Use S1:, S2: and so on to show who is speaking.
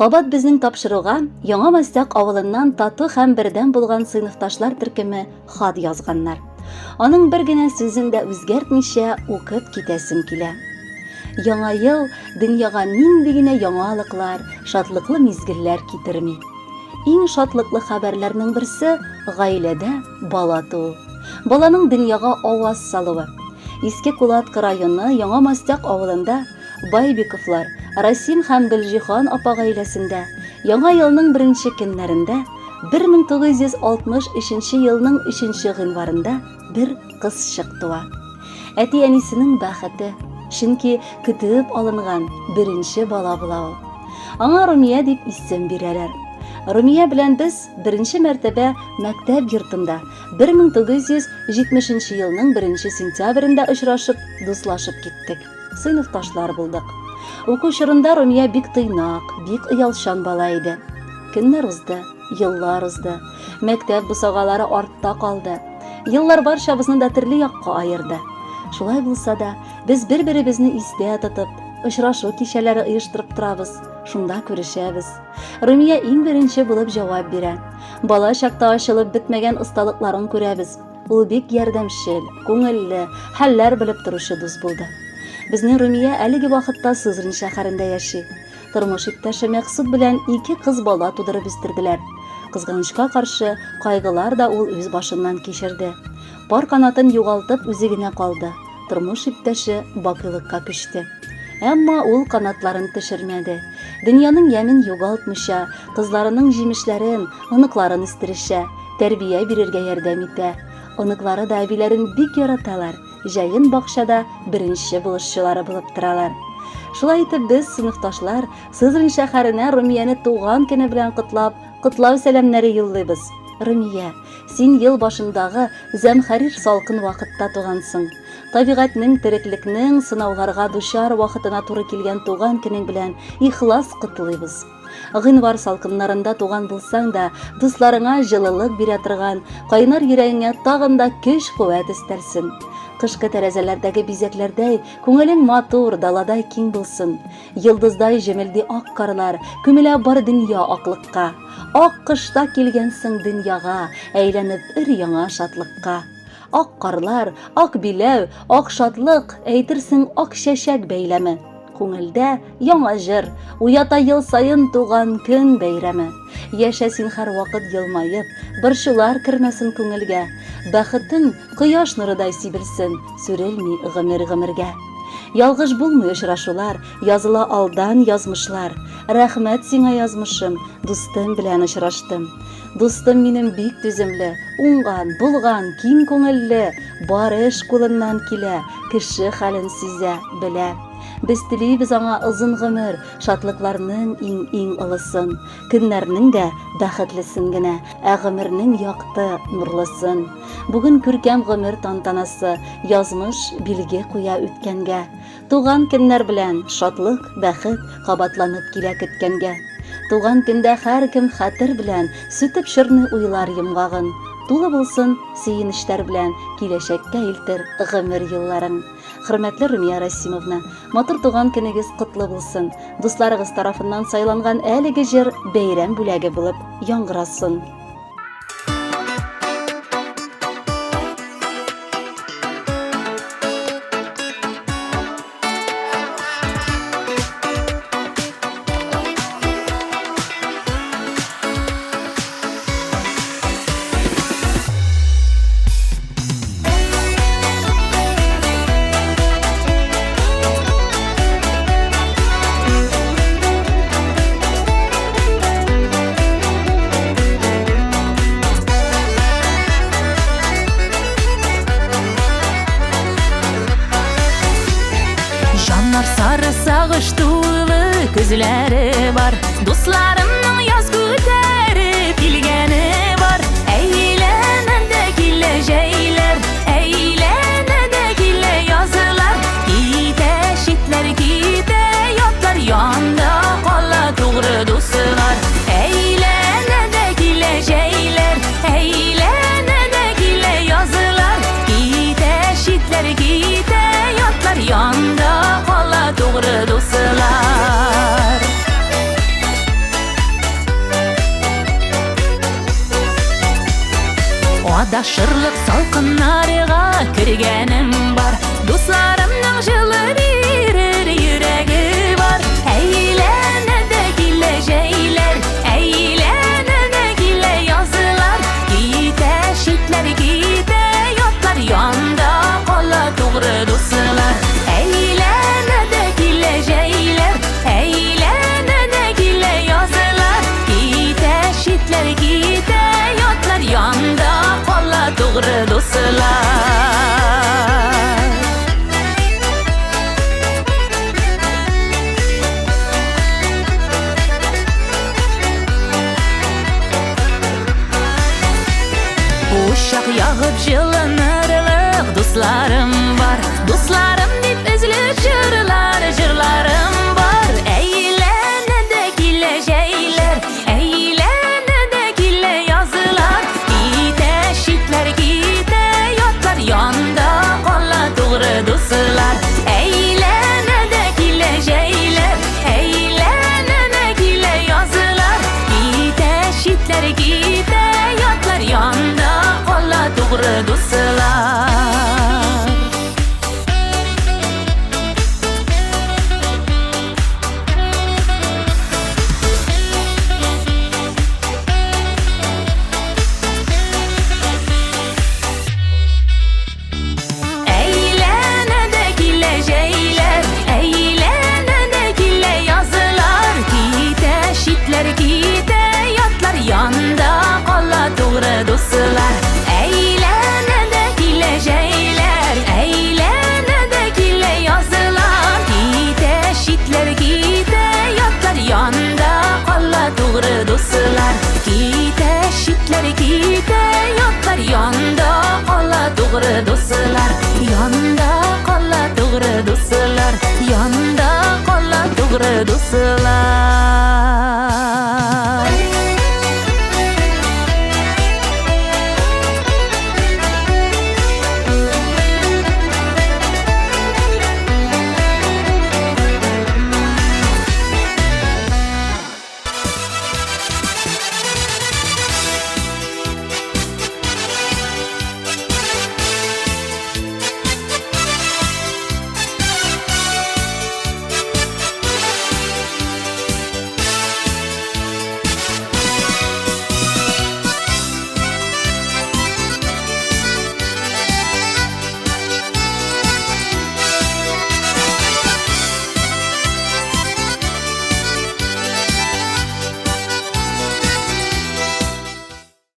S1: Кабат безнең тапшыруга Яңа Мәстәк авылыннан тату һәм бердәм булган сыйныфташлар төркеме хат язганнар. Аның бер генә сүзен дә үзгәртмичә укып китәсем килә. Яңа ел дөньяга нинди генә яңалыклар, шатлыклы мизгелләр китерми. Иң шатлыклы хәбәрләрнең берсе гаиләдә бала туу. Баланың дөньяга аваз салуы. Иске Кулатка районы Яңа Мәстәк авылында Байбиковлар, Расим һәм Гөлҗихан апа гаиләсендә Яңа елның беренче көннәрендә 1963 елның 3 гыйнварында бер кызчык туа. Әти-әнисенең бәхете, чөнки көтеп алынган беренче бала була ул. Аңа Румия дип исем бирәләр. Румия белән без беренче мәртәбә мәктәп йортында 1970 елның 1 сентябрендә очрашып, дуслашып киттек. Сыйныфташлар булдык. Уку чорында Румия бик тыйнак, бик оялчан бала иде. Көннәр узды, еллар узды. Мәктәп бусагалары артта калды. Еллар барчабызны да төрле якка айырды. Шулай булса да, без бер-беребезне истә тотып, очрашу кичәләре оештырып торабыз. Шунда күрешәбез. Румия иң беренче булып җавап бирә. Бала чакта ачылып бетмәгән осталыкларын күрәбез. Ул бик ярдәмчел, күңелле, хәлләр белеп торучы дус булды. Безнең Румия әлеге вакытта Сызрань шәһәрендә яши. Тормыш иптәше Мәксүд белән 2 кыз бала тудырып үстерделәр. Кызганычка каршы, кайгылар да ул үз башыннан кичерде. Пар канатын югалтып үзе генә калды. Тормыш иптәше бакыйлыкка күчте. Әмма ул канатларын төшермәде. Дөньяның ямен югалтмыйча, кызларының җимешләрен, оныкларын үстерешә, тәрбия бирергә ярдәм итә. Оныклары да әбиләрен бик яраталар. Җәен бакчада беренче булышчылары булып торалар. Шулай итеп без сыйныфташлар Сызрань шәһәренә Румияне туган көне белән котлап, котлау сәламнәре юллыйбыз. Румия, син ел башындагы зәмхәрир салкын вакытта тугансың. Табигатьнең, тереклекнең сынауларга дучар вакытына туры килгән туган көнең белән ихлас котлыйбыз. Гыйнвар салкыннарында туган булсаң да, дусларыңа җылылык бирә торган, кайнар йөрәгеңә тагын да көч-куәт өстәрсен. Кышкы тәрәзәләрдәге бизәкләрдәй күңелең матур, даладай киң булсын. Йылдыздай җемелди ак карлар, күмелә бар дөнья аклыкка. Ак кышта килгәнсең дөньяга, әйләнеп өр-яңа шатлыкка. Ак карлар, ак биләү, ак шатлык, әйтерсең ак чәчәк бәйләме. Күңелдә яңа җыр, уята ел сайын туган көн бәйрәме. Яшә син һәр вакыт елмаеп, борчулар кермәсен күңелгә. Бәхетең кояш нурыдай сибелсен, сүрелми гомер-гомергә. Ялгыш булмый очрашулар, языла алдан язмышлар. Рәхмәт сиңа язмышым, дустым белән очраштым. Дустым минем бик түземле, уңган, булган, киң күңелле, бар эш кулыннан килә, кеше хәлен сизә, белә. Без телибез аңа озын гомер, шатлыкларның иң олысын, көннәрнең дә бәхетлесен генә, ә гомернең якты, нурлысын. Бүген күркәм гомер тантанасы, язмыш билге куя үткәнгә. Туган көннәр белән шатлык, бәхет кабатланып килә көткәнгә. Туган көндә һәркем хәтер белән сүтеп шырны уйлар йомгагын. Тулы булсын сөенечләр белән киләчәккә илтер гомер елларын. Хөрмәтле Румия Расимовна, матур туган көнегез котлы булсын. Дусларыгыз тарафыннан сайланган әлеге җыр бәйрәм бүләге булып яңгырасын.
S2: Сары сагыш тулы күзләре бар, дусларымның яз күтәреп килгәне бар. Әйләнә дә килә җәйләр, әйләнә дә килә язлар. Китә читләр, китә ятлар, янда кала тугры дуслар. Әйләнә дә килә җәйләр, әйләнә дә килә язлар. Китә читләр, китә ятлар, янда тугры дуслар. Yaşırlık salkınlarıga kirgenim var. Dostlarımның жылы birer yüreği var. Eğlene de güleceğiler, eğlene de güle yazılar. Gide şitler, gide yotlar, yanda kola doğru dostlar. Eğlene de güleceğler, eğlene de güle yazılar. Gide şitler, gide yotlar, yanda kola doğru dostlar. Uşak yağıp жылынырлык dostlarım var. Dostlarım dip üzülüp jırlarım var. Eğlene de güleceğler, eğlene de güle yazılar. Gide şitler, gide yotlar, yanda kola doğru dostlar. Eğlene de güleceğler, eğlene de güle yazılar. Gide şitler, gide yotlar, yanda doğru dostlar. Eğlene de güleceğler, eğlene de güle yazılar. Gide şitler, gide yotlar, yanda kola doğru dostlar. Eğlene de güleceğler, eğlene de güle yazılar. Gide şitler, gide yotlar, yanda kola doğru dostlar. Gide şitler, gide yotlar, yanda kola doğru dostlar. Yanda kola doğru dostlar.